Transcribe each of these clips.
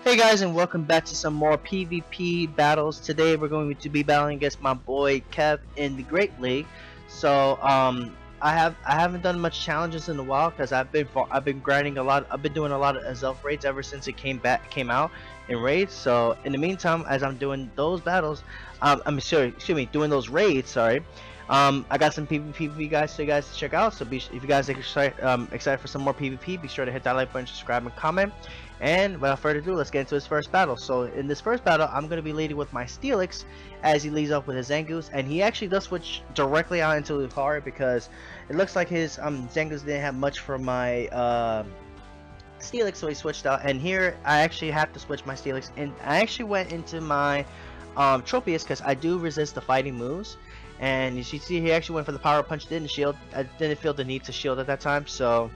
Hey guys, and welcome back to some more PvP battles. Today we're going to be battling against my boy Kev in the Great League. I haven't done much challenges in a while because I've been grinding a lot. I've been doing a lot of Azelf raids ever since it came out in raids. So in the meantime, as I'm doing those battles, doing those raids. Sorry. I got some PvP for you guys to check out. So if you guys are excited for some more PvP, be sure to hit that like button, subscribe, and comment. And without further ado, let's get into his first battle. So in this first battle, I'm going to be leading with my Steelix as he leads off with his Zangoose, and he actually does switch directly out into Lucario because it looks like his Zangoose didn't have much for my Steelix, so he switched out. And here I actually have to switch my Steelix, and I actually went into my Tropius because I do resist the fighting moves. And you see, he actually went for the power punch, didn't shield. I didn't feel the need to shield at that time, so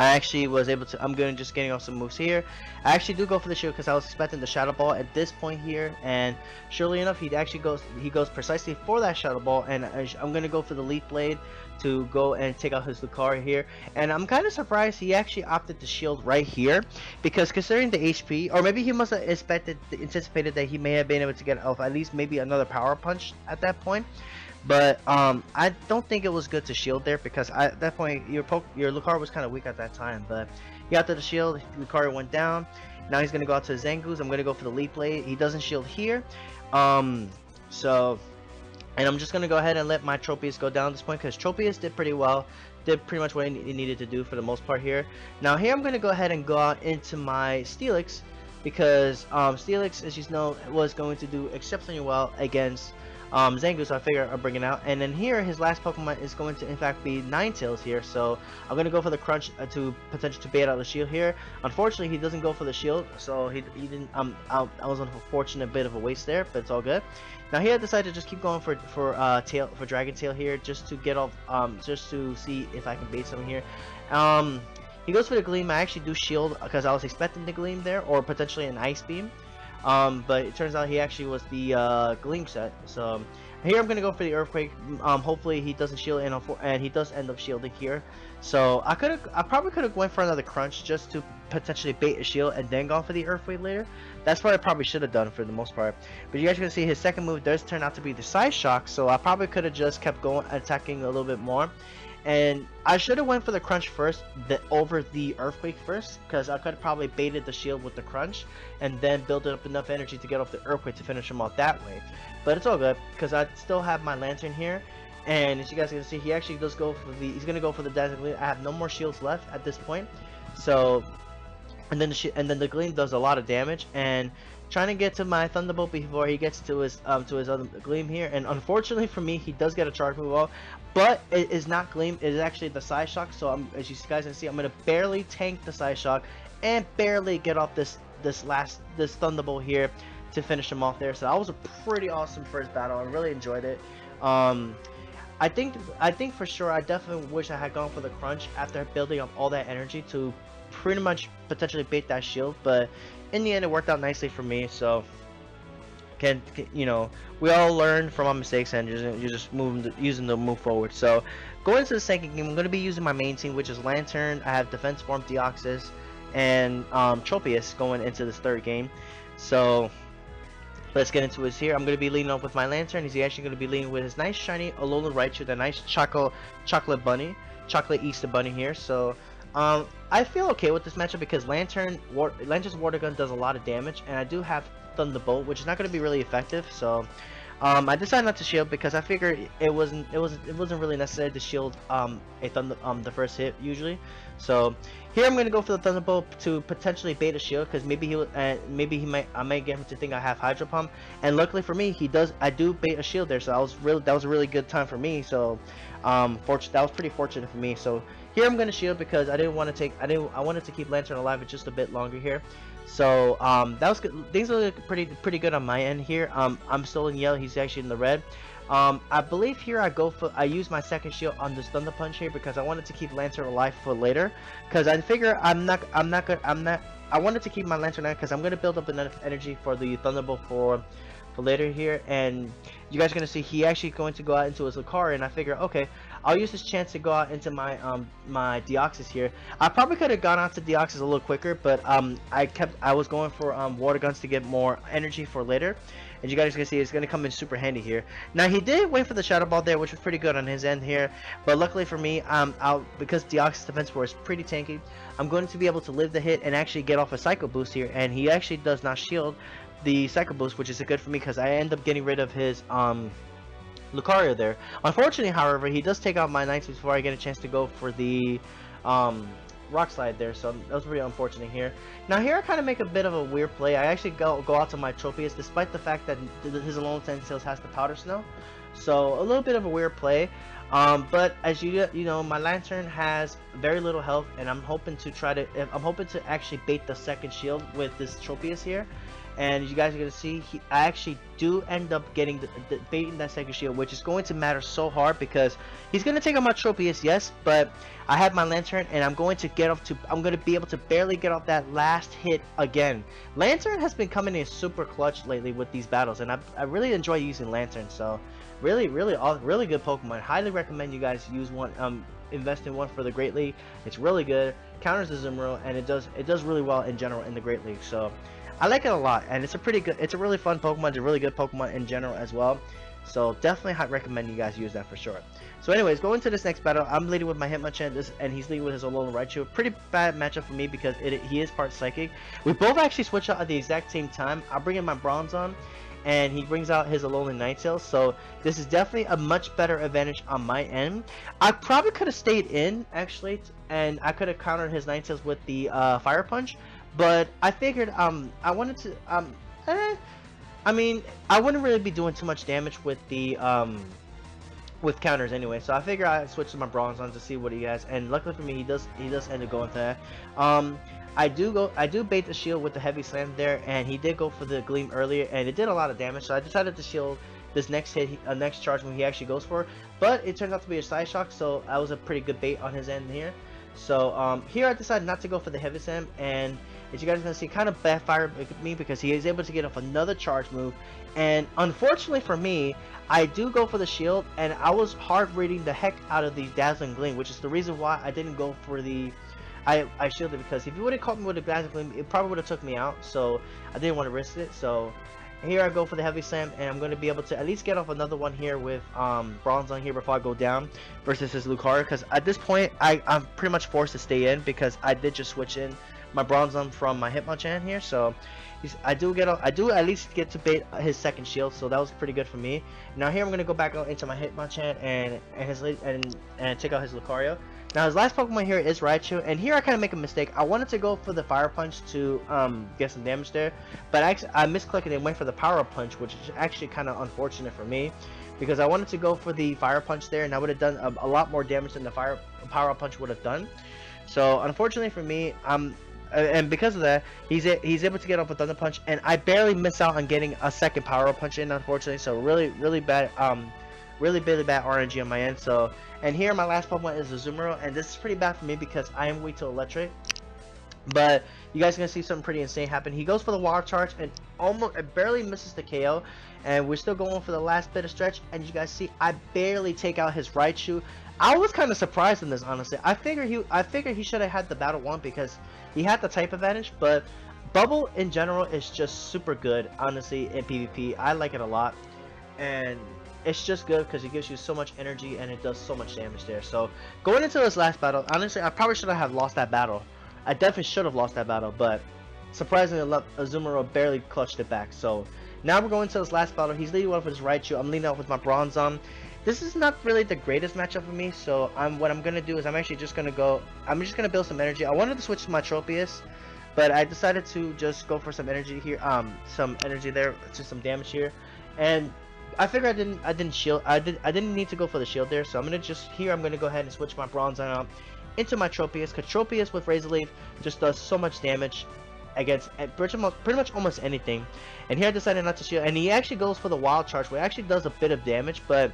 I actually was able to. I'm going just getting off some moves here. I actually do go for the shield because I was expecting the Shadow Ball at this point here, and surely enough, he goes precisely for that Shadow Ball, and I'm going to go for the Leaf Blade to go and take out his Lucario here. And I'm kind of surprised he actually opted to shield right here because considering the HP, or maybe he must have anticipated that he may have been able to get off at least maybe another power punch at that point. But I don't think it was good to shield there because at that point your Lucario was kind of weak at that time. But he got to the shield, Lucario went down. Now he's gonna go out to Zangoose. I'm gonna go for the Leaf Blade. He doesn't shield here, and I'm just gonna go ahead and let my Tropius go down at this point because Tropius did pretty well. Did pretty much what he needed to do for the most part here. Now here I'm gonna go ahead and go out into my Steelix because Steelix, as you know, was going to do exceptionally well against Zangoose, so I figure I'll bring it out. And then here, his last Pokemon is going to, in fact, be Ninetales here. So I'm going to go for the Crunch to potentially to bait out the shield here. Unfortunately, he doesn't go for the shield, so he didn't. I was an unfortunate bit of a waste there, but it's all good. Now here I decided to just keep going for Dragon Tail here, just to get off, just to see if I can bait some here. He goes for the Gleam. I actually do shield because I was expecting the Gleam there, or potentially an Ice Beam. But it turns out he actually was the Gleam set. So here I'm gonna go for the Earthquake. Hopefully he doesn't shield, and he does end up shielding here. So I probably could have went for another Crunch just to potentially bait a shield and then gone for the Earthquake later. That's what I probably should have done for the most part. But you guys can see his second move does turn out to be the Side Shock. So I probably could have just kept going, attacking a little bit more. And I should have went for the Crunch first, over the Earthquake first, because I could have probably baited the shield with the Crunch, and then build up enough energy to get off the Earthquake to finish him off that way. But it's all good, because I still have my Lantern here, and as you guys can see, he actually does go for he's going to go for the Dazzling Gleam. I have no more shields left at this point, so, and then the Gleam does a lot of damage, and trying to get to my Thunderbolt before he gets to his other Gleam here, and unfortunately for me, he does get a charge move off, but it is not Gleam, it is actually the Side Shock. So as you guys can see, I'm gonna barely tank the Side Shock and barely get off this Thunderbolt here to finish him off there. So that was a pretty awesome first battle. I really enjoyed it. I think for sure I definitely wish I had gone for the Crunch after building up all that energy to pretty much potentially bait that shield, but in the end it worked out nicely for me. So you know, we all learn from our mistakes, and you're just using to move forward. So going into the second game, I'm going to be using my main team, which is Lantern. I have Defense Form, Deoxys, and Tropius going into this third game. So let's get into it here. I'm going to be leading off with my Lantern. He's actually going to be leading with his nice shiny Alolan Raichu, the nice chocolate Easter bunny here. So I feel okay with this matchup because Lantern's Water Gun does a lot of damage, and I do have Thunderbolt, which is not going to be really effective. So I decided not to shield because I figured it wasn't really necessary to shield the first hit usually. So here I'm going to go for the Thunderbolt to potentially bait a shield because I might get him to think I have Hydro Pump, and luckily for me I do bait a shield there. So that was a really good time for me. So that was pretty fortunate for me. So here I'm going to shield because I wanted to keep Lantern alive just a bit longer here. So that was good. Things are pretty good on my end here. I'm still in yellow. He's actually in the red. I believe here I use my second shield on this Thunder Punch here because I wanted to keep Lantern alive for later. Because I figure I wanted to keep my Lantern alive because I'm gonna build up enough energy for the Thunderbolt for later here. And you guys are gonna see he actually going to go out into his Lucario, and I figure okay, I'll use this chance to go out into my Deoxys here. I probably could have gone out to Deoxys a little quicker, but I was going for water guns to get more energy for later. As you guys can see, it's going to come in super handy here. Now he did wait for the Shadow Ball there, which was pretty good on his end here, but luckily for me, because Deoxys defense force is pretty tanky, I'm going to be able to live the hit and actually get off a Psycho Boost here, and he actually does not shield the Psycho Boost, which is good for me because I end up getting rid of his Lucario there. Unfortunately, however, he does take out my Knights before I get a chance to go for the Rock Slide there, so that was pretty unfortunate here. Now here I kind of make a bit of a weird play. I actually go out to my Tropius despite the fact that his Alolan Sandseals has the Powder Snow, so a little bit of a weird play. But as you know, my Lantern has very little health, and I'm hoping to actually bait the second shield with this Tropius here. And as you guys are going to see, I actually do end up getting the baiting that second shield, which is going to matter so hard because he's going to take out my Tropius, yes, but I have my Lantern, and I'm going to be able to barely get off that last hit again. Lantern has been coming in super clutch lately with these battles, and I really enjoy using Lantern, so really good Pokemon. Highly recommend you guys use one, invest in one for the Great League. It's really good, counters the Azumarill, and it does really well in general in the Great League, so I like it a lot, and it's a really fun Pokemon. It's a really good Pokemon in general as well. So definitely recommend you guys use that for sure. So anyways, going to this next battle, I'm leading with my Hitmonchan, and he's leading with his Alolan Raichu. Pretty bad matchup for me because he is part Psychic. We both actually switch out at the exact same time. I'll bring in my Bronzong, and he brings out his Alolan Ninetales. So this is definitely a much better advantage on my end. I probably could have stayed in actually, and I could have countered his Ninetales with the Fire Punch. But I figured I wanted to I mean, I wouldn't really be doing too much damage with the with counters anyway, so I figure I'd switch to my Bronzong to see what he has, and luckily for me, he does end up going to that. I do bait the shield with the Heavy Slam there, and he did go for the Gleam earlier, and it did a lot of damage, so I decided to shield this next hit, next charge when he actually goes for it, but it turned out to be a Side Shock, so that was a pretty good bait on his end here. So here I decided not to go for the Heavy Slam, and as you guys are going to see, kind of backfired me because he is able to get off another charge move, and unfortunately for me, I do go for the shield, and I was hard reading the heck out of the Dazzling Gleam, which is the reason why I didn't go for the I shielded, because if you would have caught me with the Dazzling Gleam, it probably would have took me out, so I didn't want to risk it. So here I go for the Heavy Slam, and I'm going to be able to at least get off another one here with Bronzong here before I go down versus his Lucario, because at this point I'm pretty much forced to stay in because I did just switch in my Bronzong from my Hitmonchan here, so I do at least get to bait his second shield, so that was pretty good for me. Now here I'm gonna go back out into my Hitmonchan and take out his Lucario. Now his last Pokemon here is Raichu, and here I kind of make a mistake. I wanted to go for the Fire Punch to get some damage there, but I misclicked and went for the Power Punch, which is actually kind of unfortunate for me, because I wanted to go for the Fire Punch there, and I would have done a lot more damage than the Power Punch would have done. So unfortunately for me, and because of that, he's able to get off a Thunder Punch, and I barely miss out on getting a second Power Punch in, unfortunately. So really bad RNG on my end. So, and here my last Pokemon is Azumarill, and this is pretty bad for me because I am weak to Electric. But you guys are gonna see something pretty insane happen. He goes for the Water Charge and it barely misses the KO, and we're still going for the last bit of stretch. And you guys see, I barely take out his Raichu. I was kind of surprised in this, honestly. I figured he should have had the battle won because he had the type advantage, but Bubble in general is just super good, honestly, in PvP. I like it a lot, and it's just good because it gives you so much energy and it does so much damage there. So going into this last battle, honestly, I probably should have lost that battle. I definitely should have lost that battle, but surprisingly enough, Azumarill barely clutched it back. So now we're going to this last battle. He's leading off with his Raichu. I'm leading off with my Bronzong. This is not really the greatest matchup for me, so what I'm gonna do is I'm just gonna build some energy. I wanted to switch to my Tropius, but I decided to just go for some energy here, some energy there, just some damage here, and I figured I didn't need to go for the shield there, so I'm gonna go ahead and switch my Bronzong out into my Tropius, because Tropius with Razor Leaf just does so much damage against pretty much almost anything. And here I decided not to shield, and he actually goes for the Wild Charge, which actually does a bit of damage, but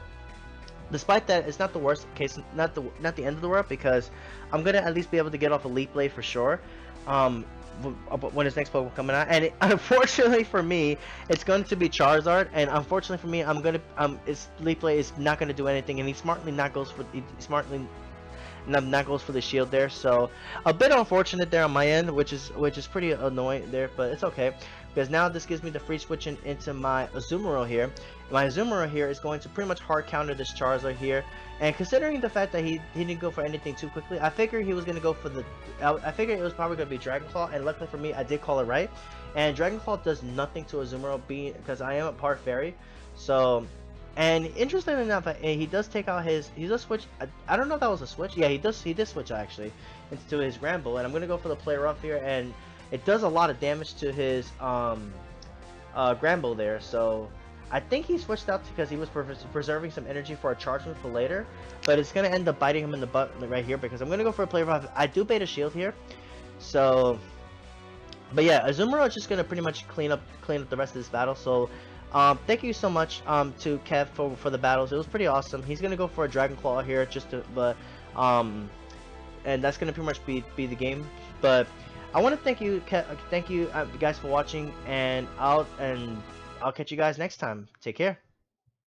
despite that, it's not the worst case, not the end of the world, because I'm gonna at least be able to get off a Leaf Blade for sure. when his next Pokemon coming out, and unfortunately for me, it's going to be Charizard, and unfortunately for me, his Leaf Blade is not going to do anything, and he smartly not goes for the shield there, so a bit unfortunate there on my end, which is pretty annoying there, but it's okay because now this gives me the free switching into my Azumarill here. My Azumarill here is going to pretty much hard counter this Charizard here, and considering the fact that he didn't go for anything too quickly, I figured he was going to go for the I figured it was probably going to be Dragon Claw, and luckily for me I did call it right, and Dragon Claw does nothing to Azumarill because I am a part fairy, so. And interesting enough, he does take out he does switch. I don't know if that was a switch. Yeah, he did switch actually into his Granbull, and I'm gonna go for the play rough here, and it does a lot of damage to his Granbull there. So I think he switched out because he was preserving some energy for a charge move for later, but it's gonna end up biting him in the butt right here because I'm gonna go for a play rough. I do bait a shield here, so. But yeah, Azumarill is just gonna pretty much clean up the rest of this battle. So. Thank you so much to Kev for the battles. It was pretty awesome. He's gonna go for a Dragon Claw here, and that's gonna pretty much be the game. But I want to thank you guys for watching, and I'll catch you guys next time. Take care.